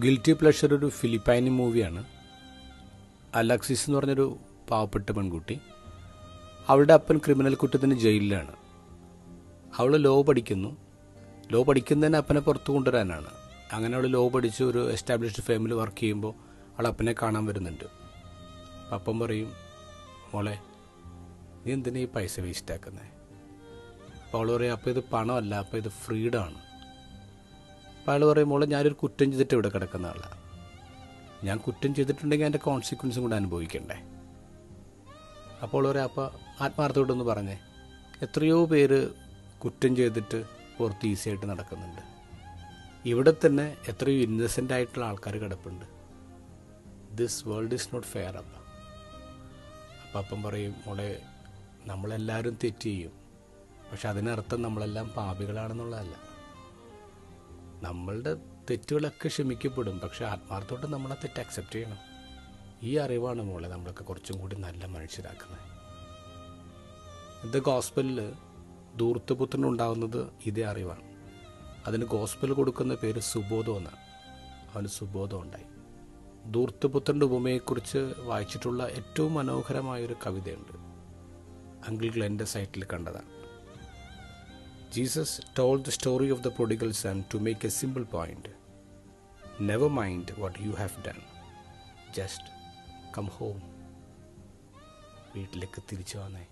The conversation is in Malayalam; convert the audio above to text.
ഗിൽറ്റി പ്ലഷർ ഒരു ഫിലിപ്പൈനി മൂവിയാണ്. അലക്സിസ് എന്ന് പറഞ്ഞൊരു പാവപ്പെട്ട പെൺകുട്ടി, അവളുടെ അപ്പൻ ക്രിമിനൽ കുറ്റത്തിന് ജയിലിലാണ്. അവൾ ലോ പഠിക്കുന്നതിന് അപ്പനെ പുറത്തു കൊണ്ടുവരാനാണ്. അങ്ങനെ അവൾ ലോ പഠിച്ച് ഒരു എസ്റ്റാബ്ലിഷ്ഡ് ഫേമിൽ വർക്ക് ചെയ്യുമ്പോൾ അവൾ അപ്പനെ കാണാൻ വരുന്നുണ്ട്. അപ്പം പറയും, മോളെ നീ എന്തിനാ ഈ പൈസ വേസ്റ്റ് ആക്കുന്നത്? അപ്പോൾ അവൾ പറയും, അപ്പോൾ ഇത് പണമല്ല, അപ്പോൾ ഇത് ഫ്രീഡമാണ്. അപ്പോൾ അയാൾ പറയും, മോളെ ഞാനൊരു കുറ്റം ചെയ്തിട്ട് ഇവിടെ കിടക്കുന്ന ആളാണ്. ഞാൻ കുറ്റം ചെയ്തിട്ടുണ്ടെങ്കിൽ അതിൻ്റെ കോൺസിക്വൻസും കൂടെ അനുഭവിക്കണ്ടേ? അപ്പോൾ പറയാം, അപ്പോൾ ആത്മാർത്ഥത്തോടൊന്ന് പറഞ്ഞേ, എത്രയോ പേര് കുറ്റം ചെയ്തിട്ട് പുറത്ത് ഈസി ആയിട്ട് നടക്കുന്നുണ്ട്. ഇവിടെ തന്നെ എത്രയോ ഇന്നസെൻ്റ് ആയിട്ടുള്ള ആൾക്കാർ കിടപ്പുണ്ട്. This world is not fair. അപ്പം പറയും, മോളെ നമ്മളെല്ലാവരും തെറ്റ് ചെയ്യും, പക്ഷെ അതിനർത്ഥം നമ്മളെല്ലാം പാപികളാണെന്നുള്ളതല്ല. നമ്മളുടെ തെറ്റുകളൊക്കെ ക്ഷമിക്കപ്പെടും, പക്ഷെ ആത്മാർത്ഥത്തോട്ട് നമ്മളെ തെറ്റ് അക്സെപ്റ്റ് ചെയ്യണം. ഈ അറിവാണ് മോളെ നമ്മളൊക്കെ കുറച്ചും കൂടി നല്ല മനുഷ്യരാക്കുന്നത്. ഇത് ഗോസ്പലിൽ ധൂർത്തപുത്രനുണ്ടാകുന്നത് ഇതേ അറിവാണ്. അതിന് ഗോസ്പൽ കൊടുക്കുന്ന പേര് സുബോധം എന്നാണ്. അവന് സുബോധം ഉണ്ടായി. ധൂർത്തപുത്രൻ്റെ ഉപമയെക്കുറിച്ച് വായിച്ചിട്ടുള്ള ഏറ്റവും മനോഹരമായൊരു കവിതയുണ്ട്. അങ്കിൾ ഗ്ലെൻ്റെ സൈറ്റിൽ കണ്ടതാണ്. Jesus told the story of the prodigal son to make a simple point. Never mind what you have done. Just come home. വീട്ടിലേക്ക് തിരിച്ചു വന്നേ.